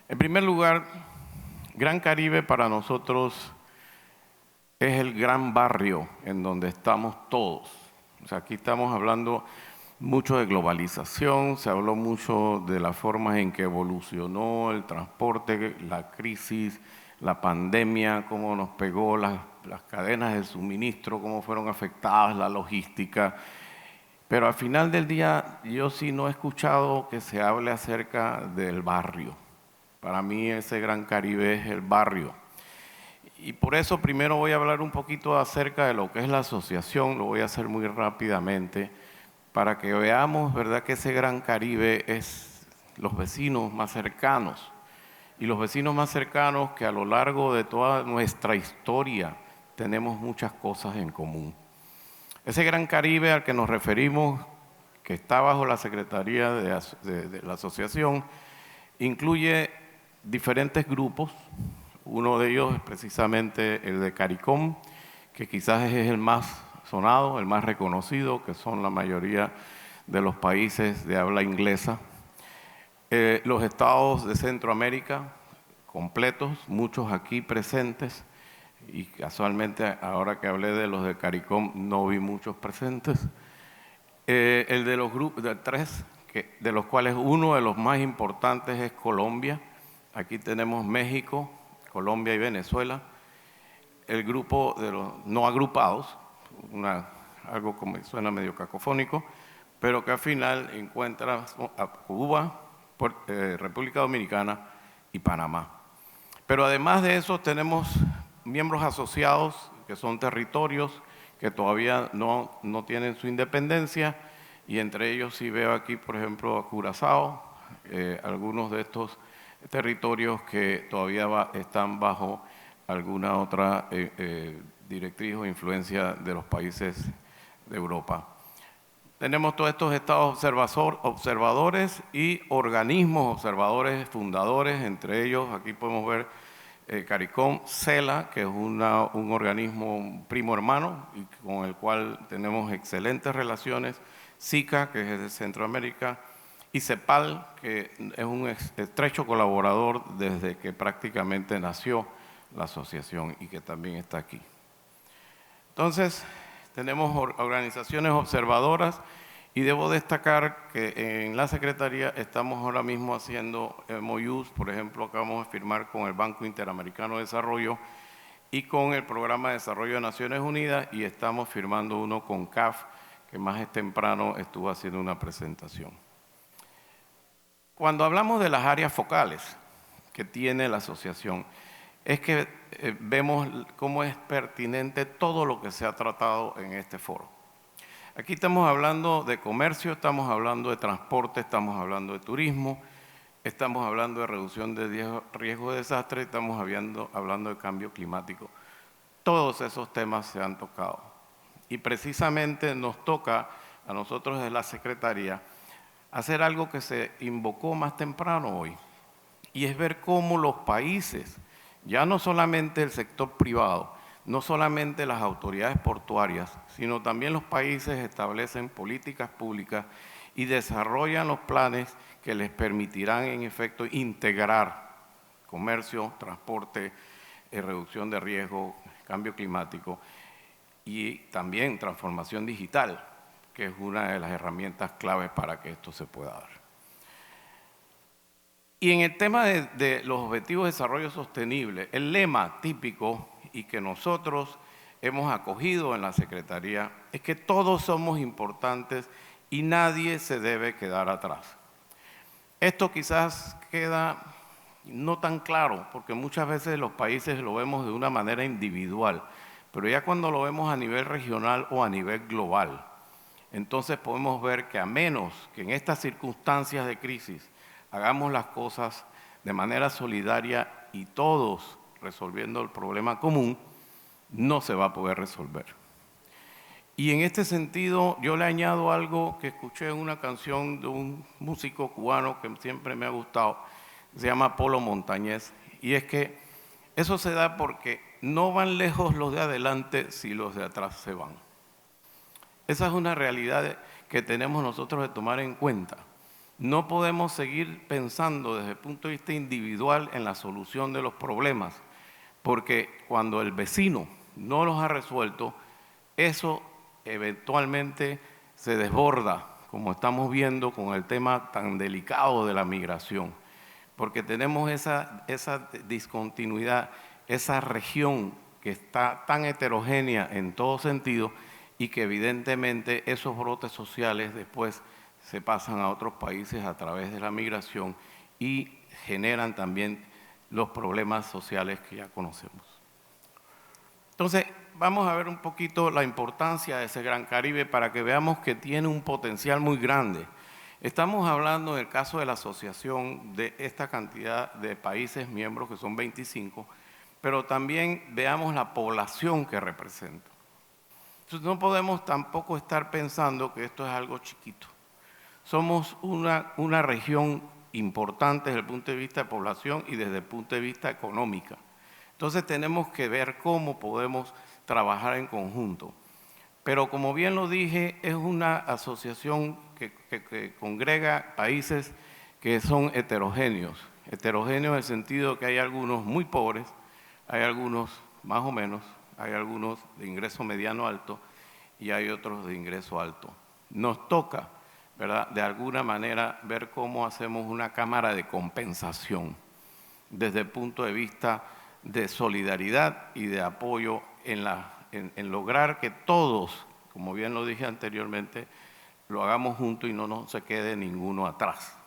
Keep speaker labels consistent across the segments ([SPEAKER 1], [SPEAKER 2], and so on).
[SPEAKER 1] En primer lugar, Gran Caribe para nosotros es el gran barrio en donde estamos todos. O sea, aquí estamos hablando mucho de globalización, se habló mucho de la forma en que evolucionó el transporte, la crisis, la pandemia, cómo nos pegó las cadenas de suministro, cómo fueron afectadas la logística. Pero al final del día yo sí no he escuchado que se hable acerca del barrio. Para mí ese Gran Caribe es el barrio. Y por eso primero voy a hablar un poquito acerca de lo que es la asociación, lo voy a hacer muy rápidamente, para que veamos, ¿verdad?, que ese Gran Caribe es los vecinos más cercanos. Y los vecinos más cercanos que a lo largo de toda nuestra historia tenemos muchas cosas en común. Ese Gran Caribe al que nos referimos, que está bajo la Secretaría de la Asociación, incluye diferentes grupos. Uno de ellos es precisamente el de CARICOM, que quizás es el más sonado, el más reconocido, que son la mayoría de los países de habla inglesa. Los estados de Centroamérica completos, muchos aquí presentes, y casualmente ahora que hablé de los de CARICOM no vi muchos presentes. El de los grupos de tres, de los cuales uno de los más importantes es Colombia. Aquí tenemos México, Colombia y Venezuela. El grupo de los no agrupados, algo como suena medio cacofónico, pero que al final encuentra a Cuba, República Dominicana y Panamá. Pero además de eso tenemos miembros asociados que son territorios que todavía no tienen su independencia, y entre ellos sí veo aquí, por ejemplo, a Curazao, algunos de estos territorios que todavía están bajo alguna otra directriz o influencia de los países de Europa. Tenemos todos estos estados observadores y organismos observadores fundadores, entre ellos aquí podemos ver CARICOM, CELA, que es un organismo primo hermano y con el cual tenemos excelentes relaciones, SICA, que es de Centroamérica, y CEPAL, que es un estrecho colaborador desde que prácticamente nació la asociación y que también está aquí. Entonces, tenemos organizaciones observadoras y debo destacar que en la Secretaría estamos ahora mismo haciendo MOUs, por ejemplo, acabamos de firmar con el Banco Interamericano de Desarrollo y con el Programa de Desarrollo de Naciones Unidas, y estamos firmando uno con CAF, que más temprano estuvo haciendo una presentación. Cuando hablamos de las áreas focales que tiene la asociación, es que vemos cómo es pertinente todo lo que se ha tratado en este foro. Aquí estamos hablando de comercio, estamos hablando de transporte, estamos hablando de turismo, estamos hablando de reducción de riesgo de desastre, estamos hablando de cambio climático. Todos esos temas se han tocado. Y precisamente nos toca a nosotros de la Secretaría hacer algo que se invocó más temprano hoy, y es ver cómo los países, ya no solamente el sector privado, no solamente las autoridades portuarias, sino también los países establecen políticas públicas y desarrollan los planes que les permitirán en efecto integrar comercio, transporte, reducción de riesgo, cambio climático y también transformación digital, que es una de las herramientas claves para que esto se pueda dar. Y en el tema de los Objetivos de Desarrollo Sostenible, el lema típico y que nosotros hemos acogido en la Secretaría es que todos somos importantes y nadie se debe quedar atrás. Esto quizás queda no tan claro, porque muchas veces los países lo vemos de una manera individual, pero ya cuando lo vemos a nivel regional o a nivel global, entonces podemos ver que a menos que en estas circunstancias de crisis hagamos las cosas de manera solidaria y todos resolviendo el problema común, no se va a poder resolver. Y en este sentido, yo le añado algo que escuché en una canción de un músico cubano que siempre me ha gustado, se llama Polo Montañés, y es que eso se da porque no van lejos los de adelante si los de atrás se van. Esa es una realidad que tenemos nosotros de tomar en cuenta. No podemos seguir pensando desde el punto de vista individual en la solución de los problemas, porque cuando el vecino no los ha resuelto, eso eventualmente se desborda, como estamos viendo con el tema tan delicado de la migración, porque tenemos esa discontinuidad, esa región que está tan heterogénea en todo sentido y que evidentemente esos brotes sociales después se pasan a otros países a través de la migración y generan también los problemas sociales que ya conocemos. Entonces, vamos a ver un poquito la importancia de ese Gran Caribe para que veamos que tiene un potencial muy grande. Estamos hablando en el caso de la asociación de esta cantidad de países miembros, que son 25, pero también veamos la población que representa. Entonces, no podemos tampoco estar pensando que esto es algo chiquito. Somos una región importante desde el punto de vista de población y desde el punto de vista económico. Entonces tenemos que ver cómo podemos trabajar en conjunto. Pero como bien lo dije, es una asociación que congrega países que son heterogéneos. Heterogéneos en el sentido que hay algunos muy pobres, hay algunos más o menos, hay algunos de ingreso mediano alto y hay otros de ingreso alto. Nos toca, ¿verdad?, de alguna manera ver cómo hacemos una cámara de compensación desde el punto de vista de solidaridad y de apoyo en lograr que todos, como bien lo dije anteriormente, lo hagamos juntos y no se quede ninguno atrás.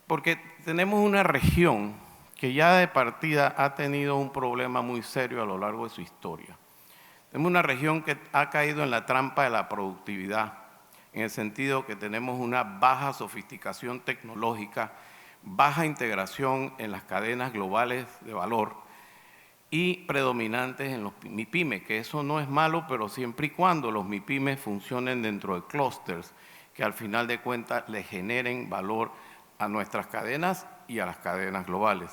[SPEAKER 1] Porque tenemos una región que ya de partida ha tenido un problema muy serio a lo largo de su historia. Tenemos una región que ha caído en la trampa de la productividad, en el sentido que tenemos una baja sofisticación tecnológica, baja integración en las cadenas globales de valor y predominantes en los MIPYME, que eso no es malo, pero siempre y cuando los MIPYME funcionen dentro de clústeres, que al final de cuentas le generen valor a nuestras cadenas y a las cadenas globales.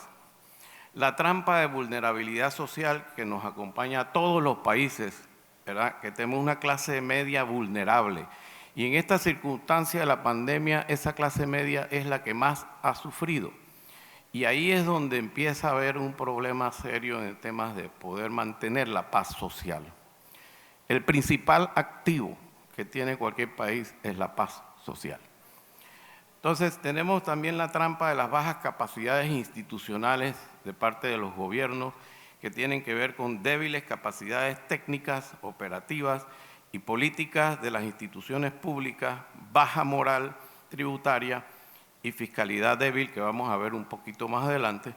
[SPEAKER 1] La trampa de vulnerabilidad social que nos acompaña a todos los países, ¿verdad?, que tenemos una clase media vulnerable. Y en esta circunstancia de la pandemia, esa clase media es la que más ha sufrido. Y ahí es donde empieza a haber un problema serio en temas de poder mantener la paz social. El principal activo que tiene cualquier país es la paz social. Entonces, tenemos también la trampa de las bajas capacidades institucionales de parte de los gobiernos, que tienen que ver con débiles capacidades técnicas, operativas y políticas de las instituciones públicas, baja moral tributaria y fiscalidad débil, que vamos a ver un poquito más adelante,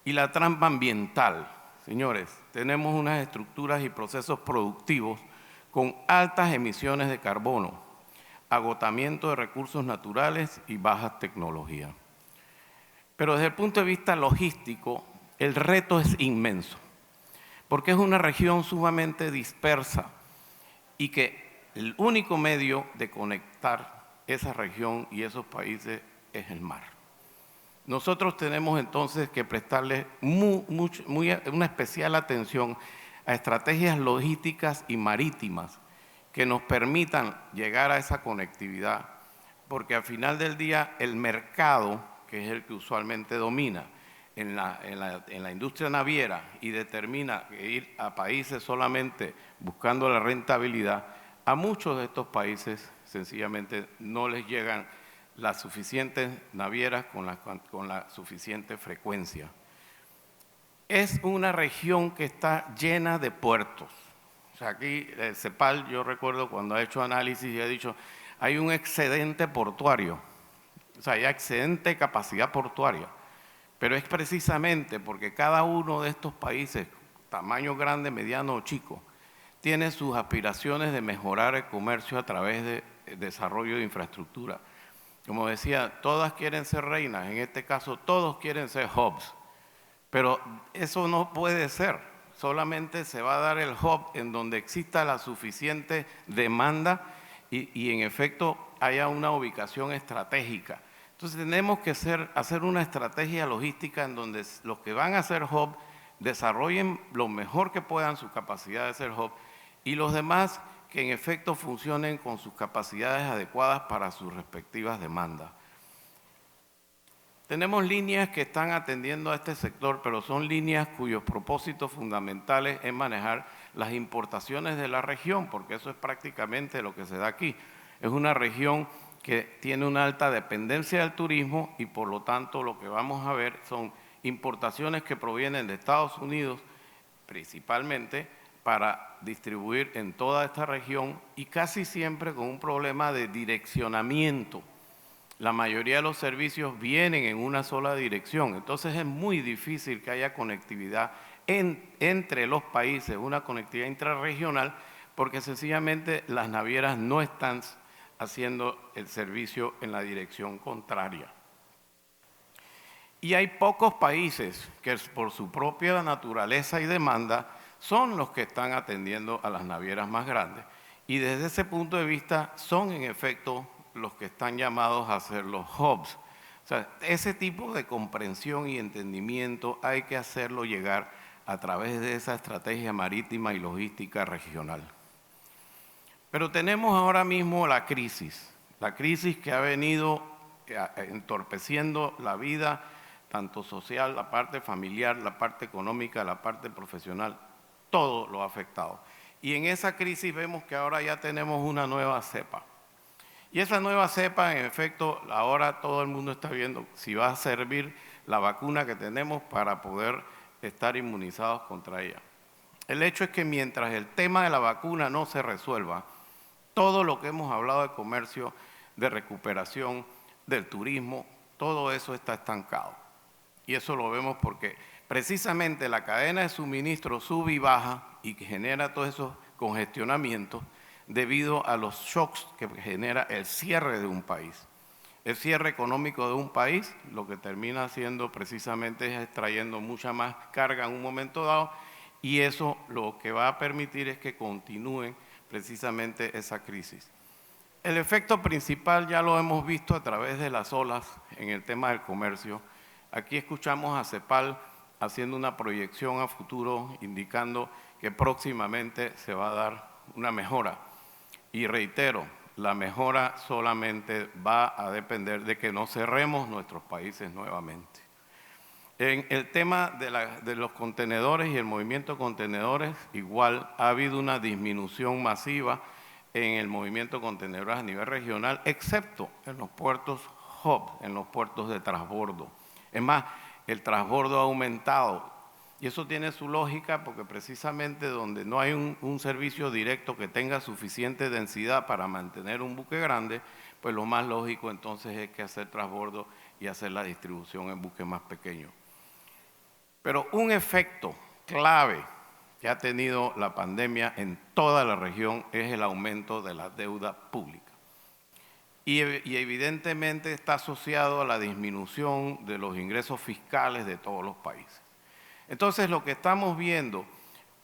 [SPEAKER 1] y la trampa ambiental. Señores, tenemos unas estructuras y procesos productivos con altas emisiones de carbono, agotamiento de recursos naturales y baja tecnología. Pero desde el punto de vista logístico, el reto es inmenso, porque es una región sumamente dispersa y que el único medio de conectar esa región y esos países es el mar. Nosotros tenemos entonces que prestarle una especial atención a estrategias logísticas y marítimas que nos permitan llegar a esa conectividad, porque al final del día el mercado, que es el que usualmente domina en la industria naviera y determina que ir a países solamente buscando la rentabilidad, a muchos de estos países sencillamente no les llegan las suficientes navieras con la suficiente frecuencia. Es una región que está llena de puertos. O sea, aquí el CEPAL, yo recuerdo cuando ha hecho análisis y ha dicho, hay un excedente portuario, o sea, hay excedente de capacidad portuaria, pero es precisamente porque cada uno de estos países, tamaño grande, mediano o chico, tiene sus aspiraciones de mejorar el comercio a través de desarrollo de infraestructura. Como decía, todas quieren ser reinas, en este caso todos quieren ser hubs, pero eso no puede ser. Solamente se va a dar el hub en donde exista la suficiente demanda y en efecto haya una ubicación estratégica. Entonces tenemos que hacer una estrategia logística en donde los que van a ser hub desarrollen lo mejor que puedan su capacidad de ser hub y los demás que en efecto funcionen con sus capacidades adecuadas para sus respectivas demandas. Tenemos líneas que están atendiendo a este sector, pero son líneas cuyos propósitos fundamentales es manejar las importaciones de la región, porque eso es prácticamente lo que se da aquí. Es una región que tiene una alta dependencia del turismo y por lo tanto lo que vamos a ver son importaciones que provienen de Estados Unidos principalmente para distribuir en toda esta región y casi siempre con un problema de direccionamiento. La mayoría de los servicios vienen en una sola dirección, entonces es muy difícil que haya conectividad entre los países, una conectividad intrarregional, porque sencillamente las navieras no están haciendo el servicio en la dirección contraria. Y hay pocos países que por su propia naturaleza y demanda son los que están atendiendo a las navieras más grandes. Y desde ese punto de vista son en efecto los que están llamados a ser los hubs. O sea, ese tipo de comprensión y entendimiento hay que hacerlo llegar a través de esa estrategia marítima y logística regional. Pero tenemos ahora mismo la crisis que ha venido entorpeciendo la vida tanto social, la parte familiar, la parte económica, la parte profesional, todo lo ha afectado. Y en esa crisis vemos que ahora ya tenemos una nueva cepa. Y esa nueva cepa, en efecto, ahora todo el mundo está viendo si va a servir la vacuna que tenemos para poder estar inmunizados contra ella. El hecho es que mientras el tema de la vacuna no se resuelva, todo lo que hemos hablado de comercio, de recuperación, del turismo, todo eso está estancado. Y eso lo vemos porque precisamente la cadena de suministro sube y baja y que genera todos esos congestionamientos debido a los shocks que genera el cierre de un país. El cierre económico de un país lo que termina haciendo precisamente es extrayendo mucha más carga en un momento dado y eso lo que va a permitir es que continúe precisamente esa crisis. El efecto principal ya lo hemos visto a través de las olas en el tema del comercio. Aquí escuchamos a CEPAL haciendo una proyección a futuro indicando que próximamente se va a dar una mejora. Y reitero, la mejora solamente va a depender de que no cerremos nuestros países nuevamente. En el tema de los contenedores y el movimiento de contenedores, igual ha habido una disminución masiva en el movimiento de contenedores a nivel regional, excepto en los puertos hub, en los puertos de transbordo. Es más, el transbordo ha aumentado y eso tiene su lógica porque precisamente donde no hay un servicio directo que tenga suficiente densidad para mantener un buque grande, pues lo más lógico entonces es que hacer transbordo y hacer la distribución en buques más pequeños. Pero un efecto clave que ha tenido la pandemia en toda la región es el aumento de la deuda pública. Y evidentemente está asociado a la disminución de los ingresos fiscales de todos los países. Entonces lo que estamos viendo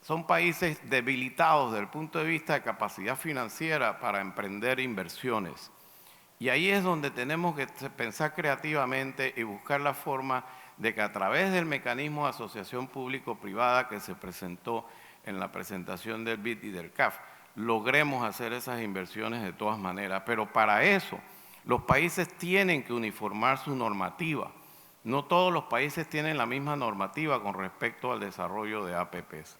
[SPEAKER 1] son países debilitados desde el punto de vista de capacidad financiera para emprender inversiones. Y ahí es donde tenemos que pensar creativamente y buscar la forma de que a través del mecanismo de asociación público-privada que se presentó en la presentación del BID y del CAF, logremos hacer esas inversiones de todas maneras. Pero para eso, los países tienen que uniformar su normativa. No todos los países tienen la misma normativa con respecto al desarrollo de APPs.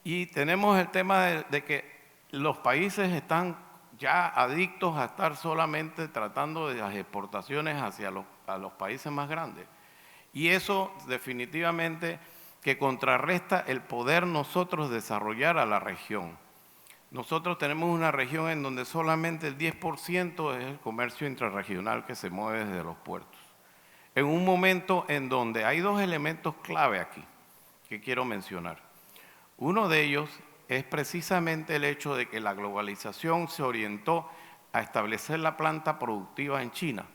[SPEAKER 1] Y tenemos el tema de que los países están ya adictos a estar solamente tratando de las exportaciones hacia a los países más grandes. Y eso definitivamente que contrarresta el poder nosotros desarrollar a la región. Nosotros tenemos una región en donde solamente el 10% es el comercio intrarregional que se mueve desde los puertos. En un momento en donde hay dos elementos clave aquí que quiero mencionar. Uno de ellos es precisamente el hecho de que la globalización se orientó a establecer la planta productiva en China.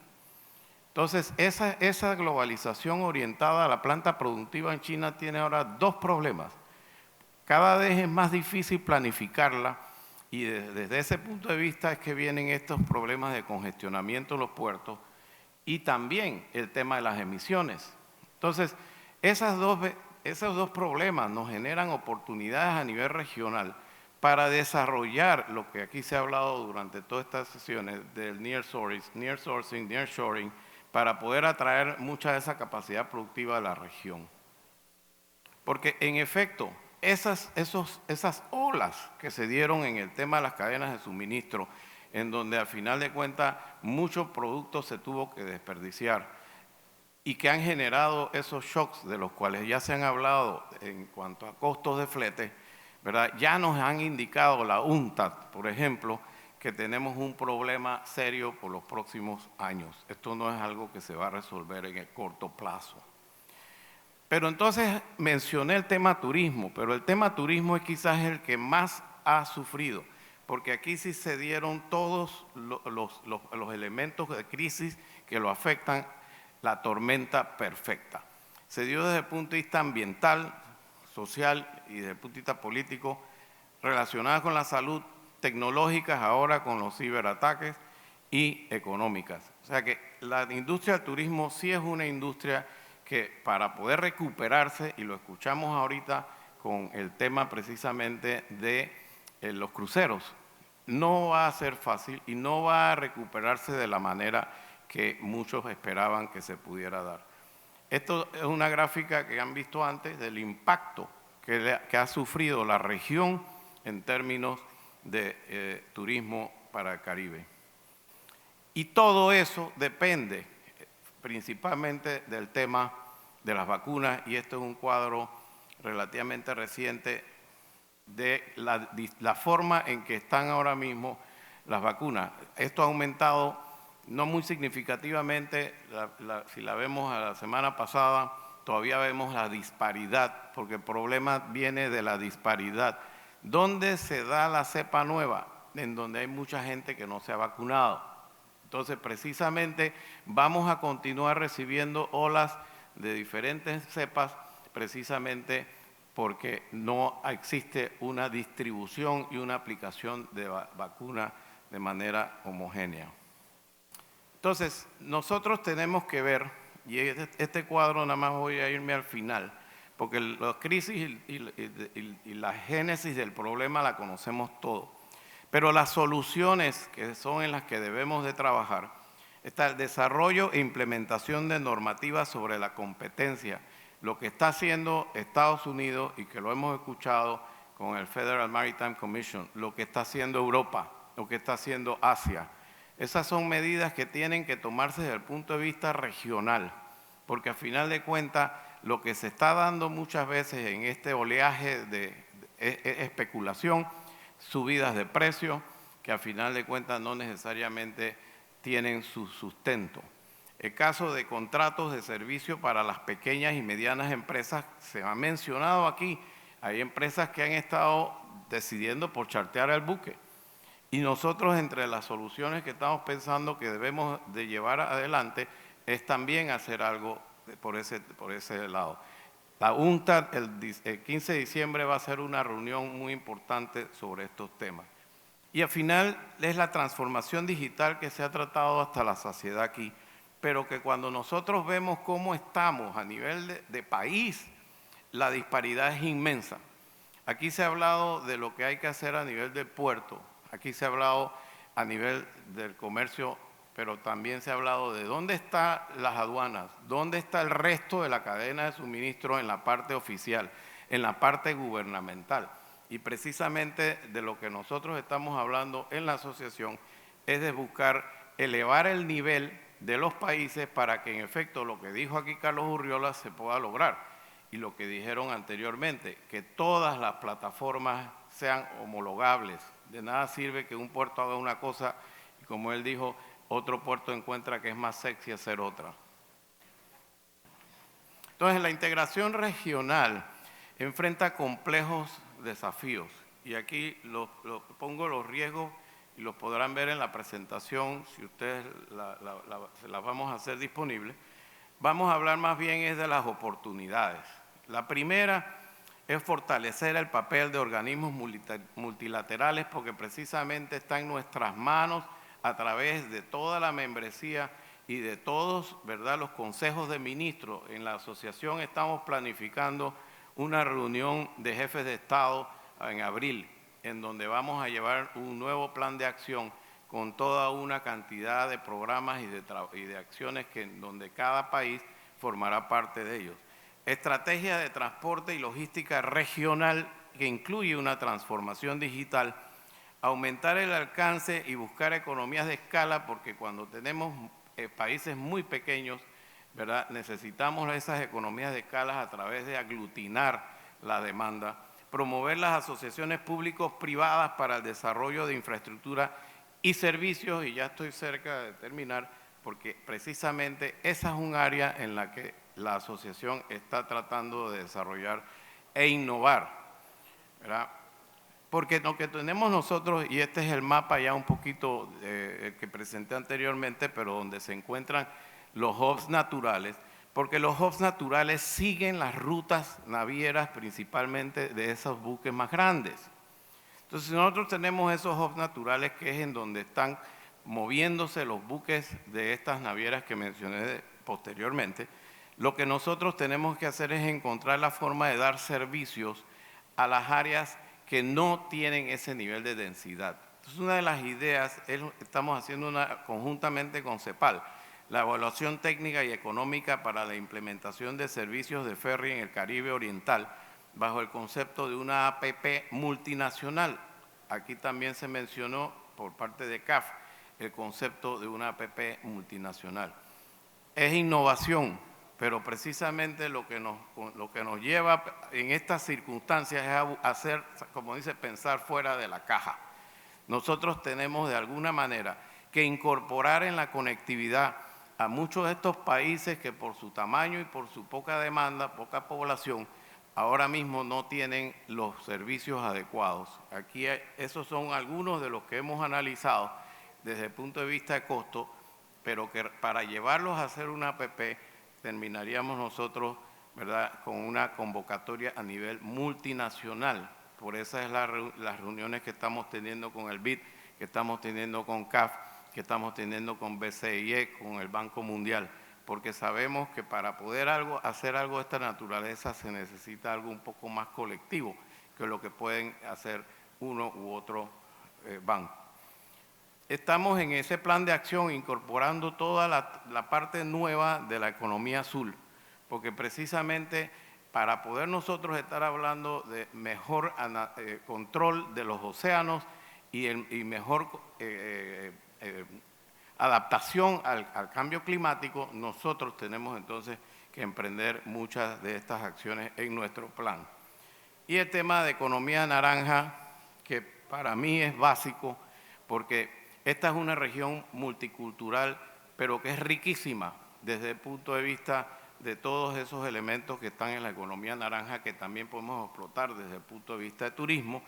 [SPEAKER 1] Entonces, esa globalización orientada a la planta productiva en China tiene ahora dos problemas. Cada vez es más difícil planificarla y desde ese punto de vista es que vienen estos problemas de congestionamiento en los puertos y también el tema de las emisiones. Entonces, esos dos problemas nos generan oportunidades a nivel regional para desarrollar lo que aquí se ha hablado durante todas estas sesiones del nearshoring, para poder atraer mucha de esa capacidad productiva de la región. Porque en efecto, esas olas que se dieron en el tema de las cadenas de suministro, en donde al final de cuentas muchos productos se tuvo que desperdiciar y que han generado esos shocks de los cuales ya se han hablado en cuanto a costos de flete, ¿verdad? Ya nos han indicado la UNCTAD, por ejemplo, que tenemos un problema serio por los próximos años. Esto no es algo que se va a resolver en el corto plazo. Pero entonces mencioné el tema turismo, pero el tema turismo es quizás el que más ha sufrido, porque aquí sí se dieron todos los elementos de crisis que lo afectan, la tormenta perfecta. Se dio desde el punto de vista ambiental, social y desde el punto de vista político, relacionadas con la salud, tecnológicas ahora con los ciberataques y económicas. O sea que la industria del turismo sí es una industria que para poder recuperarse, y lo escuchamos ahorita con el tema precisamente de los cruceros, no va a ser fácil y no va a recuperarse de la manera que muchos esperaban que se pudiera dar. Esto es una gráfica que han visto antes del impacto que ha sufrido la región en términos de turismo para el Caribe. Y todo eso depende principalmente del tema de las vacunas, y esto es un cuadro relativamente reciente de la forma en que están ahora mismo las vacunas. Esto ha aumentado no muy significativamente, si la vemos a la semana pasada, todavía vemos la disparidad, porque el problema viene de la disparidad. ¿Dónde se da la cepa nueva? En donde hay mucha gente que no se ha vacunado. Entonces, precisamente, vamos a continuar recibiendo olas de diferentes cepas, precisamente porque no existe una distribución y una aplicación de vacuna de manera homogénea. Entonces, nosotros tenemos que ver, y este cuadro nada más voy a irme al final, porque la crisis y la génesis del problema la conocemos todos. Pero las soluciones que son en las que debemos de trabajar, está el desarrollo e implementación de normativas sobre la competencia, lo que está haciendo Estados Unidos y que lo hemos escuchado con el Federal Maritime Commission, lo que está haciendo Europa, lo que está haciendo Asia. Esas son medidas que tienen que tomarse desde el punto de vista regional, porque al final de cuentas lo que se está dando muchas veces en este oleaje de especulación, subidas de precios, que al final de cuentas no necesariamente tienen su sustento. El caso de contratos de servicio para las pequeñas y medianas empresas se ha mencionado aquí. Hay empresas que han estado decidiendo por chartear el buque. Y nosotros entre las soluciones que estamos pensando que debemos de llevar adelante es también hacer algo por ese lado. La UNCTAD el 15 de diciembre va a ser una reunión muy importante sobre estos temas. Y al final es la transformación digital que se ha tratado hasta la saciedad aquí, pero que cuando nosotros vemos cómo estamos a nivel de país, la disparidad es inmensa. Aquí se ha hablado de lo que hay que hacer a nivel del puerto, aquí se ha hablado a nivel del comercio, pero también se ha hablado de dónde están las aduanas, dónde está el resto de la cadena de suministro en la parte oficial, en la parte gubernamental. Y precisamente de lo que nosotros estamos hablando en la asociación es de buscar elevar el nivel de los países para que en efecto lo que dijo aquí Carlos Urriola se pueda lograr. Y lo que dijeron anteriormente, que todas las plataformas sean homologables. De nada sirve que un puerto haga una cosa y como él dijo, otro puerto encuentra que es más sexy hacer otra. Entonces la integración regional enfrenta complejos desafíos y aquí pongo los riesgos y los podrán ver en la presentación si ustedes se las vamos a hacer disponibles. Vamos a hablar más bien es de las oportunidades. La primera es fortalecer el papel de organismos multilaterales porque precisamente está en nuestras manos a través de toda la membresía y de todos, ¿verdad?, los consejos de ministros. En la asociación estamos planificando una reunión de jefes de Estado en abril, en donde vamos a llevar un nuevo plan de acción con toda una cantidad de programas y de acciones donde cada país formará parte de ellos. Estrategia de transporte y logística regional que incluye una transformación digital, aumentar el alcance y buscar economías de escala, porque cuando tenemos países muy pequeños, ¿verdad?, necesitamos esas economías de escala a través de aglutinar la demanda, promover las asociaciones públicos-privadas para el desarrollo de infraestructura y servicios, y ya estoy cerca de terminar, porque precisamente esa es un área en la que la asociación está tratando de desarrollar e innovar, ¿verdad? Porque lo que tenemos nosotros, y este es el mapa ya un poquito el que presenté anteriormente, pero donde se encuentran los hubs naturales, porque los hubs naturales siguen las rutas navieras principalmente de esos buques más grandes. Entonces nosotros tenemos esos hubs naturales que es en donde están moviéndose los buques de estas navieras que mencioné posteriormente. Lo que nosotros tenemos que hacer es encontrar la forma de dar servicios a las áreas que no tienen ese nivel de densidad. Entonces, una de las ideas, estamos haciendo conjuntamente con CEPAL, la evaluación técnica y económica para la implementación de servicios de ferry en el Caribe Oriental, bajo el concepto de una APP multinacional. Aquí también se mencionó por parte de CAF el concepto de una APP multinacional. Es innovación, pero precisamente lo que nos lleva en estas circunstancias es a hacer, como dice, pensar fuera de la caja. Nosotros tenemos de alguna manera que incorporar en la conectividad a muchos de estos países que por su tamaño y por su poca demanda, poca población, ahora mismo no tienen los servicios adecuados. Aquí esos son algunos de los que hemos analizado desde el punto de vista de costo, pero que para llevarlos a hacer una APP terminaríamos nosotros, ¿verdad?, con una convocatoria a nivel multinacional. Por eso es las reuniones que estamos teniendo con el BID, que estamos teniendo con CAF, que estamos teniendo con BCIE, con el Banco Mundial, porque sabemos que para poder hacer algo de esta naturaleza se necesita algo un poco más colectivo que lo que pueden hacer uno u otro banco. Estamos en ese plan de acción incorporando toda la parte nueva de la economía azul, porque precisamente para poder nosotros estar hablando de mejor control de los océanos y mejor adaptación al cambio climático, nosotros tenemos entonces que emprender muchas de estas acciones en nuestro plan. Y el tema de economía naranja, que para mí es básico, porque esta es una región multicultural, pero que es riquísima desde el punto de vista de todos esos elementos que están en la economía naranja, que también podemos explotar desde el punto de vista de turismo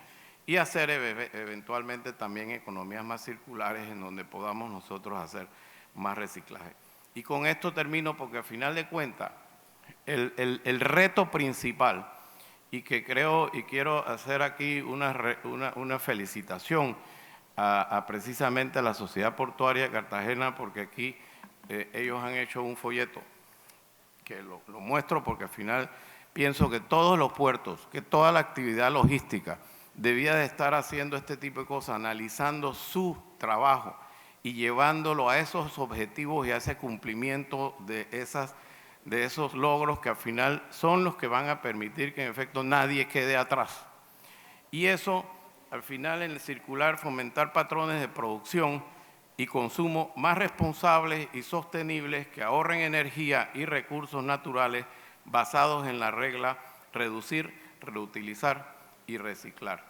[SPEAKER 1] y hacer eventualmente también economías más circulares en donde podamos nosotros hacer más reciclaje. Y con esto termino porque al final de cuentas, el reto principal, y que creo y quiero hacer aquí una felicitación precisamente a la Sociedad Portuaria de Cartagena, porque aquí ellos han hecho un folleto que lo muestro porque al final pienso que todos los puertos, que toda la actividad logística debía de estar haciendo este tipo de cosas, analizando su trabajo y llevándolo a esos objetivos y a ese cumplimiento de esos logros que al final son los que van a permitir que en efecto nadie quede atrás. Y eso, al final, en el circular, fomentar patrones de producción y consumo más responsables y sostenibles que ahorren energía y recursos naturales basados en la regla reducir, reutilizar y reciclar.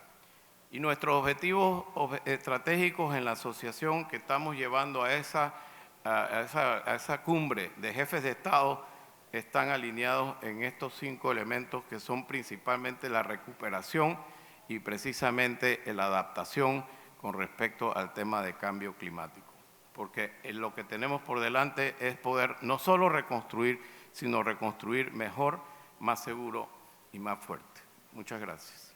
[SPEAKER 1] Y nuestros objetivos estratégicos en la asociación que estamos llevando a esa cumbre de jefes de Estado están alineados en estos 5 elementos que son principalmente la recuperación y precisamente la adaptación con respecto al tema de cambio climático. Porque lo que tenemos por delante es poder no solo reconstruir, sino reconstruir mejor, más seguro y más fuerte. Muchas gracias.